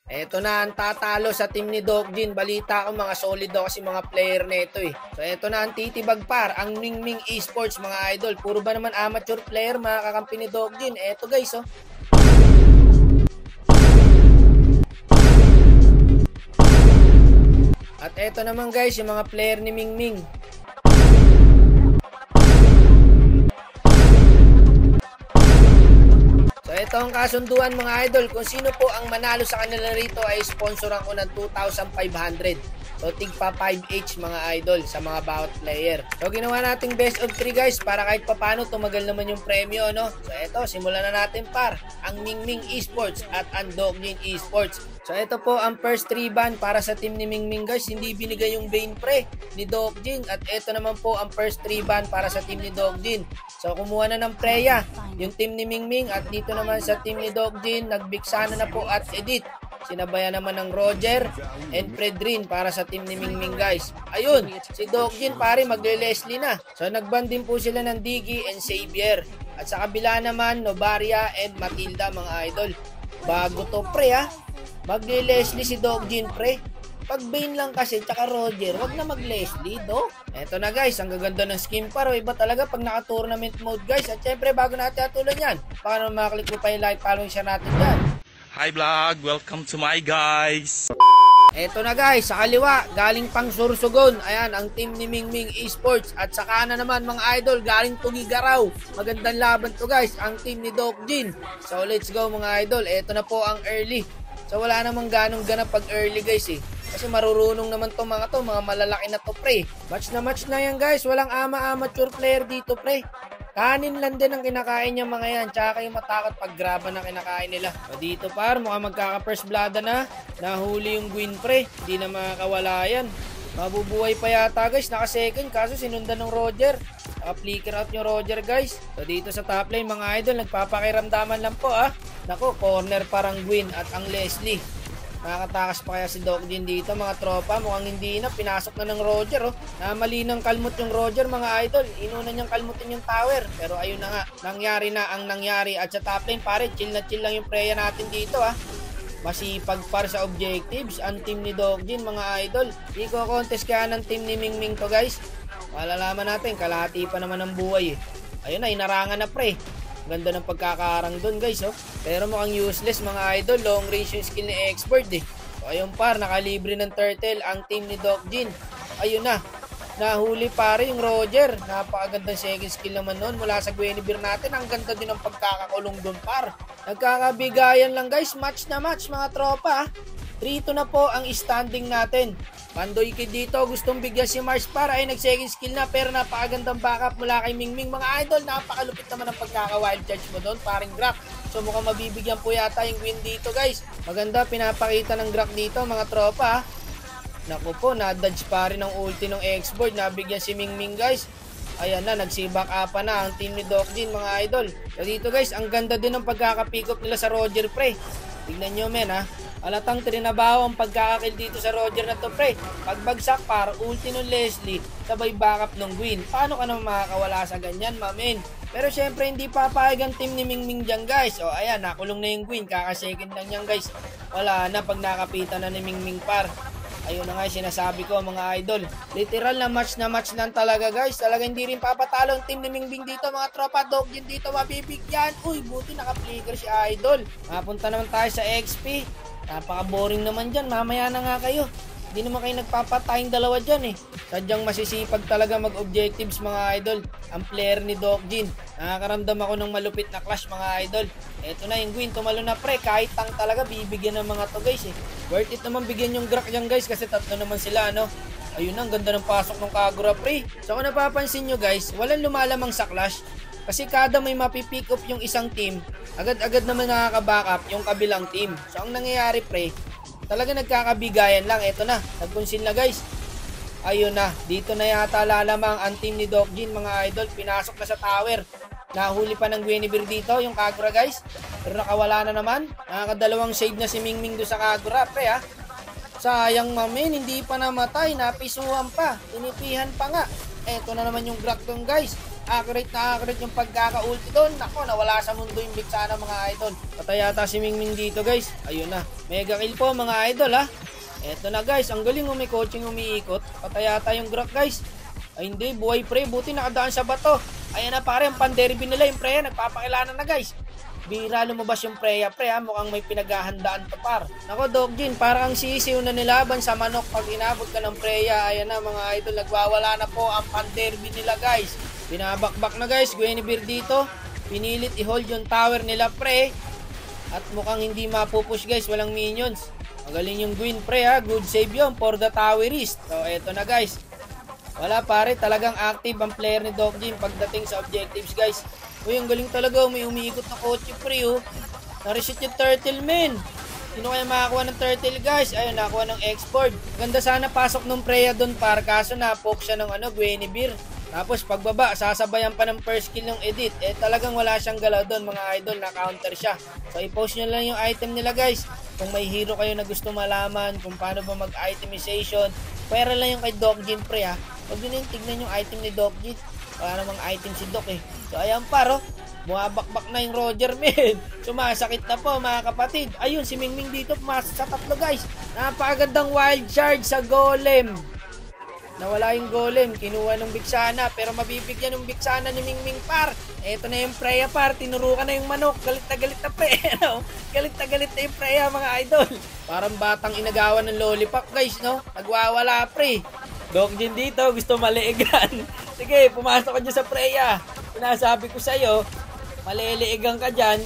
Eto na ang tatalo sa team ni Doc Jin. Balita ko mga solid daw kasi mga player nito eh. So eto na ang titibag par, ang Mingming Esports mga idol. Puro ba naman amateur player mga kakampi ni Doc Jin. Eto guys oh. At eto naman guys yung mga player ni Mingming. So ito ang kasunduan mga idol, kung sino po ang manalo sa kanila rito ay sponsoran ko ng 2,500. So tigpa 5 each mga idol sa mga bawat player. So ginawa nating best of 3 guys para kahit papano tumagal naman yung premyo no. So ito, simulan na natin par, ang Mingming Esports at ang Dogjin Esports. So ito po ang first 3 ban para sa team ni Mingming guys, hindi binigay yung Bane Pre ni Dogjin. At ito naman po ang first 3 ban para sa team ni Dogjin. So kumuha na ng Freya yung team ni Mingming, at dito naman sa team ni Dogjin nagbiksana na po at edit. Sinabayan naman ng Roger and Fredrin para sa team ni Mingming guys. Ayun, si Dogjin pare magle-Leslie na. So nagban din po sila ng Diggy and Xavier. At sa kabila naman Novaria and Matilda mga idol. Bago to pre ha. Magle-Leslie si Dogjin pre. Pag Bane lang kasi tsaka Roger, wag na mag-Leslie do. Eto na guys, ang gaganda ng skin paro. Iba talaga pag naka-tournament mode guys. At syempre bago natin atulan yan, baka naman makaklik mo pa yung like, following, share natin dyan. Hi vlog, welcome to my guys. Eto na guys, sa kaliwa, galing pang Sursugon. Ayan, ang team ni Mingming Esports. At sa kanan naman mga idol, galing Tugigaraw. Magandang laban to guys, ang team ni Dogjin. So let's go mga idol. Eto na po ang early. So wala namang ganong ganap pag early guys eh. Kasi marurunong naman to, mga malalaki na to pre. Match na yan guys, walang amateur player dito pre. Kanin lang din ang kinakain niya mga yan. Tsaka kayo matakot pag graba na kinakain nila. So dito par, mukhang magkaka-first blood na. Nahuli yung Gwyn pre. Hindi na makakawala yan. Mabubuhay pa yata guys. Naka-second kaso sinundan ng Roger. Flicker out yung Roger guys. So dito sa top lane mga idol, nagpapakiramdaman lang po ah. Nako, corner parang Gwyn at ang Leslie. Nakakatakas pa kaya si Dogjin dito mga tropa. Mukhang hindi na. Pinasok na ng Roger oh. Namali ng kalmot yung Roger mga idol. Inuna niyang kalmutin yung tower. Pero ayun na nga. Nangyari na ang nangyari. At sa top lane pare, chill na chill lang yung Freya natin dito ah. Masipag par sa objectives ang team ni Dogjin mga idol. Hindi ko contest kaya ng team ni Mingming to guys. Malalaman natin. Kalahati pa naman ng buhay eh. Ayun na, inarangan na pre. Ganda ng pagkakarang doon guys oh. Pero mukhang useless mga idol. Long range yung skill ni Expert eh. So ayun par, nakalibre ng turtle ang team ni Dogjin. Ayun na. Nahuli pare yung Roger. Napakagandang second skill naman noon mula sa Guinevere natin. Ang ganda din ng pagkakakulong doon par. Nagkakabigayan lang guys. Match na match mga tropa. 3-2 na po ang standing natin. Pandoy Kid dito, gustong bigyan si Mars para ay nag-second skill na, pero napakagandang backup mula kay Mingming mga idol. Napakalupit naman ang pagkaka-wild charge mo doon, paring Grak. So mukhang mabibigyan po yata yung win dito guys. Maganda pinapakita ng Grak dito mga tropa. Naku po, na-dodge pa rin ang ulti ng X-Board. Nabigyan si Mingming guys. Ayan na, nagsi-back up na ang team ni Dogjin mga idol. So dito guys, ang ganda din ng pagkaka-pick up nila sa Roger pre. Tignan nyo men ha. Alatang trinabaho ang pagkakakil dito sa Roger na to pre. Pagbagsak par, ulti ng Leslie, sabay backup ng Gwyn. Paano ka naman makakawala sa ganyan mamin? Pero syempre hindi papayag ang team ni Mingming dyan guys. O ayan, nakulong na yung Gwyn, kaka-second lang yan guys. Wala na pag nakapitan na ni Mingming par. Ayun na nga sinasabi ko mga idol. Literal na match lang talaga guys. Talaga hindi rin papatalo ang team ni Mingming dito mga tropa. Dogjin dito mabibigyan. Uy, buti naka-flicker si idol. Mapunta naman tayo sa XP. Napaka-boring naman dyan. Mamaya na nga kayo. Hindi naman kayo nagpapatayang dalawa dyan eh. Sadyang masisipag talaga mag-objectives mga idol. Ang player ni Dogjin. Nakakaramdam ako ng malupit na clash mga idol. Eto na yung Gwyn. Tumalo na pre. Kahit tank talaga bibigyan ng mga to guys eh. Worth it naman bigyan yung Grak dyan guys. Kasi tatlo naman sila ano. Ayun na. Ang ganda ng pasok ng Kagura pre. So kung napapansin nyo guys, walang lumalamang sa clash. Kasi kada may mapipick up yung isang team, agad-agad naman nakaka-backup yung kabilang team. So ang nangyayari pre, talaga nagkakabigayan lang. Eto na, nagpunsin na guys. Ayun na, dito na yata lalamang ang team ni Dogjin mga idol. Pinasok na sa tower. Nahuli pa ng Guinevere dito yung Kagura guys. Pero nakawala na naman. Nakakadalawang shade na si Mingming do sa Kagura pre ha. Sayang mamin, hindi pa namatay. Napisuhan pa. Tinipihan pa nga. Eto na naman yung Grak dun guys. Accurate na accurate yung pagkaka-ulti doon. Nako, nawala sa mundo yung Vixana mga idol. Patay yata si Mingming dito guys. Ayun na. Mega kill po mga idol ha. Eto na guys. Ang galing may coaching umiikot. Patay yata yung Grok guys. Ay hindi, buhay pre. Buti nakadaan sa bato. Ayan na pare, ang panderby nila yung Freya. Nagpapakilala na guys. Bira lumabas yung Freya pre ha. Mukhang may pinaghahandaan to par. Nako Dogjin, parang ang sisiw na nilaban sa manok pag inabot ka ng Freya. Ayan na mga idol. Nagwawala na po ang panderby nila guys. Binabakbak na guys, Guinevere dito. Pinilit i-hold yung tower nila pre. At mukhang hindi mapupush guys, walang minions. Magaling yung Gwyn pre ha, good save yun for the towerist. So eto na guys. Wala pare, talagang active ang player ni Dogjin pagdating sa objectives guys. Uy, ang galing talaga, may umiikot na kotse pre oh. Na-reset yung turtle men. Sino kaya makakuha ng turtle guys? Ayun, nakakuha ng export. Ganda sana pasok ng Freya doon par, kaso na-poke siya ng Guinevere. Tapos pagbaba, sasabayan pa ng first kill ng edit. Talagang wala siyang galaw doon mga idol, na-counter siya. So i-post nyo lang yung item nila guys. Kung may hero kayo na gusto malaman kung paano ba mag-itemization, pera lang yung kay Dogjin pre ha. Huwag nyo yung tignan yung item ni Dogjin. Wala namang item si Dok eh. So ayan paro, bumabakbak na yung Roger men. Sumasakit na po mga kapatid. Ayun, si Mingming dito pumasok sa tatlo guys. Napakagandang wild charge sa golem. Nawala yung golem, kinuha ng Vixana, pero mabibigyan ng Vixana ni Mingming par. Eto na yung Freya par, tinurukan na yung manok. Galit na pre, no? Galit na yung Freya mga idol. Parang batang inagawan ng lollipop guys, no? Nagwawala pre. Dogjin dito, gusto maliigan. Sige, pumasok ka dyan sa Freya. Sinasabi ko sa'yo, maliliigan ka dyan.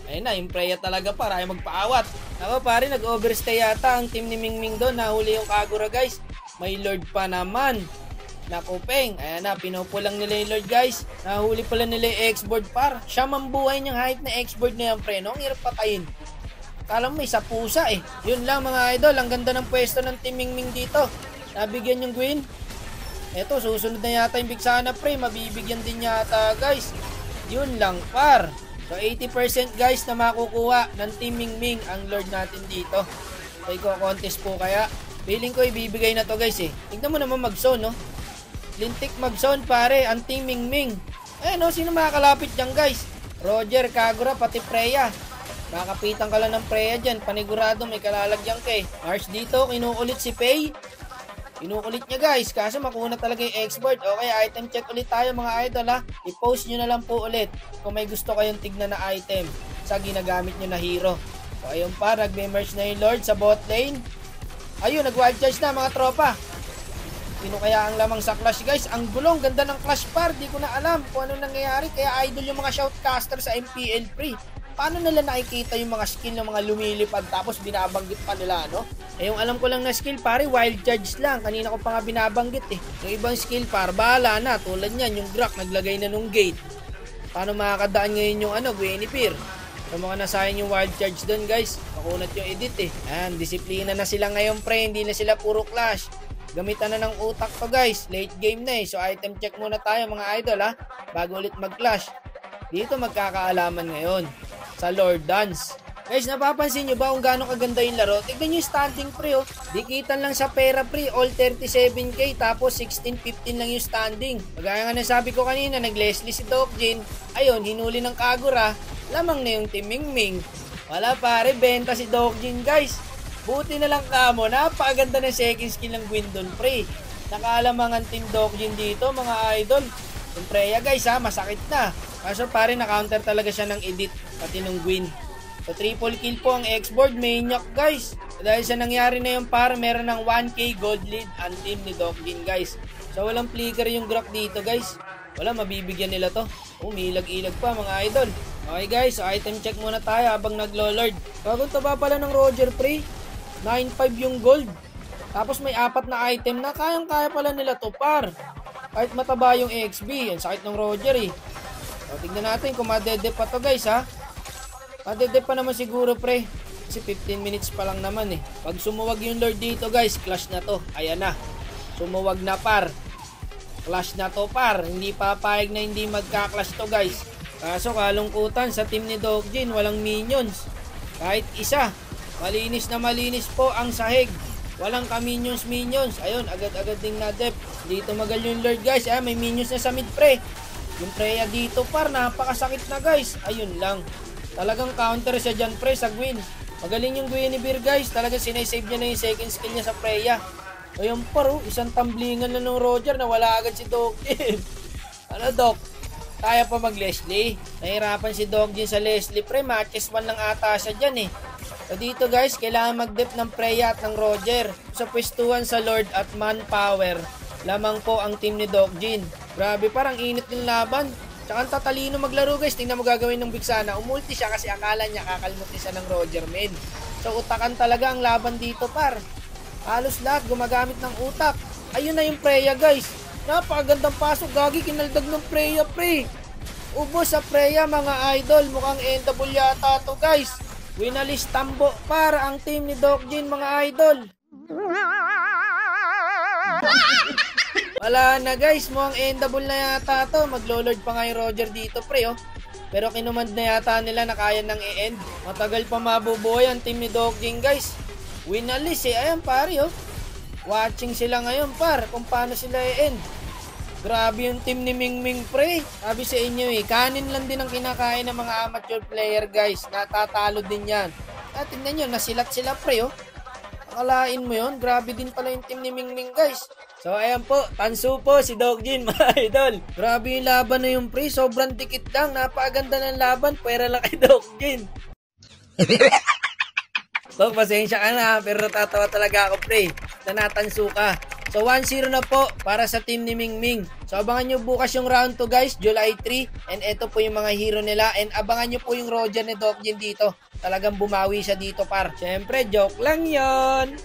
Ayun na, yung Freya talaga par, ayaw magpaawat. Ako pare, nag-overstay yata ang team ni Mingming doon. Nahuli yung Kagura guys. May Lord pa naman. Nakupeng. Ayan na, pinupulang nila yung Lord guys. Nahuli pala nila yung X-board par. Siya mambuhay niyang height na X-board na yung pre. No? Ang hirap patayin. Kala mo may sa pusa eh. Yun lang mga idol. Ang ganda ng pwesto ng Team Mingming dito. Nabigyan yung Gwyn. Eto, susunod na yata yung Vixana pre. Mabibigyan din yata guys. Yun lang par. So 80% guys na makukuha ng Team Mingming ang Lord natin dito. So i-contest po kaya. Feeling ko ibibigay na to guys eh. Tignan mo naman mag-zone no. Lintik mag-zone pare, ang Team Mingming. Eh no, sino makakalapit dyan guys? Roger, Kagura, pati Freya. Makapitan ka lang ng Freya dyan. Panigurado may kalalagyan kay. Mars dito, kinukulit si Faye. Kinukulit niya guys. Kaso makuha talaga yung export. Okay, item check ulit tayo mga idol ha. I-post nyo na lang po ulit kung may gusto kayong tignan na item sa ginagamit nyo na hero. So ayun pa, nagme-merge na yung Lord sa bot lane. Ayun, nag-wild charge na mga tropa. Sino kaya ang lamang sa clash guys? Ang gulong, ganda ng clash par. Di ko na alam kung ano nangyayari. Kaya idol yung mga shoutcaster sa MPL pre. Paano nila nakikita yung mga skill ng mga lumilipad tapos binabanggit pa nila, no? Eh yung alam ko lang na skill pare, wild charge lang. Kanina ko pa nga binabanggit eh. Yung ibang skill par, bahala na. Tulad niyan, yung Grok naglagay na nung gate. Paano makakadaan ngayon yung Guinevere? So mga nasayang yung wild charge doon guys. Makunat yung edit eh. Ayan, disiplina na sila ngayon pre. Hindi na sila puro clash. Gamitan na ng utak to guys. Late game na eh. So item check muna tayo mga idol ha. Bago ulit mag-clash. Dito magkakaalaman ngayon sa Lord Dance. Guys, napapansin nyo ba kung gaano kaganda yung laro? Tignan nyo yung standing pre oh. Dikitan lang sa pera pre. All 37k tapos 16-15 lang yung standing. Magaya nga nasabi ko kanina, nag-Leslie si Dogjin. Ayun, hinuli ng Kagura. Lamang na yung Team Mingming. Wala pare, benta si Dogjin guys. Buti na lang kamo, napakaganda ng second skill ng Gwendon pre. Nakaalamang ang Team Dogjin dito mga idol. Yung Freya guys ha, masakit na. Kaso pare, na-counter talaga siya ng edit pati ng Gwyn. So triple kill po ang X-board, maniac guys. Dahil sa nangyari na yung par, meron ng 1k gold lead ang team ni Dogjin guys. So walang flicker yung Grok dito guys. Wala, mabibigyan nila to. Umilag-ilag pa mga idol. Okay guys, so item check muna tayo habang naglo-lord. Bagong taba pala ng Roger pre. 9.5 yung gold. Tapos may 4 na item na kayang-kaya pala nila to par. Kahit mataba yung XB. Ang sakit ng Roger eh. So tignan natin kung madedep pa to guys ha. Madedep pa naman siguro pre. Kasi 15 minutes pa lang naman eh. Pag sumuwag yung Lord dito guys, clash na to. Ayan na. Sumuwag na par. Clash na to par. Hindi papayag na hindi magka-clash to guys. Kaso kalungkutan sa team ni Dogjin, walang minions. Kahit isa. Malinis na malinis po ang sahig. Walang ka-minions. Ayun, agad-agad ding na-dep. Dito magal yung Lord guys. May minions na sa mid pre. Yung Freya dito par, napakasakit na guys. Ayun lang. Talagang counter siya dyan pre sa Gwen. Magaling yung Guinevere guys. Talagang sinasave niya na yung second skill niya sa Freya. Ayun par, isang tamblingan na ng Roger na wala agad si Dokjin. Ano Dok? Kaya pa mag Leslie? Nahirapan si Dokjin sa Leslie pre. Matches 1 lang ata siya dyan eh. So dito guys, kailangan mag-dep ng Freya at ng Roger. Sa pwestuhan sa Lord at Manpower, lamang po ang team ni Dokjin. Grabe parang init ng laban. Tsaka ang tatalino maglaro guys. Tingnan mo gagawin ng Vixana. Umulti siya kasi akala niya kakalimutin siya ng Roger men. So utakan talaga ang laban dito par. Halos lahat gumagamit ng utak. Ayun na yung Freya guys. Napakagandang pasok. Gagi kinaldag ng Freya pre. Ubos sa Freya mga idol. Mukhang endable yata to guys. Winalis tambo para ang team ni Dokjin mga idol. Wala na guys, mukhang endable na yata to. Maglo-lord pa nga yung Roger dito pre oh. Pero kinumand na yata nila na kaya nang i-end. Matagal pa mabubuhay ang team ni Dokjin guys. Winalis eh, ayan pare oh. Watching sila ngayon par, kung paano sila i-end. Grabe yung team ni Mingming pre. Sabi sa inyo eh, kanin lang din ang kinakain ng mga amateur player guys. Natatalo din yan. At tingnan nyo, nasilat sila pre oh. Akalain mo yun, grabe din pala yung team ni Mingming guys. So ayan po, tanso po si Dokjin mga idol. Grabe yung laban na yung pre, sobrang dikit lang. Napakaganda ng laban, pwera lang kay Dokjin. So pasensya ka na, pero natatawa talaga ako pre, na natanso ka. So 1-0 na po para sa team ni Mingming. So abangan nyo bukas yung round 2 guys, July 3. And ito po yung mga hero nila. And abangan nyo po yung Roger ni Dokjin dito. Talagang bumawi siya dito par. Siyempre, joke lang yon.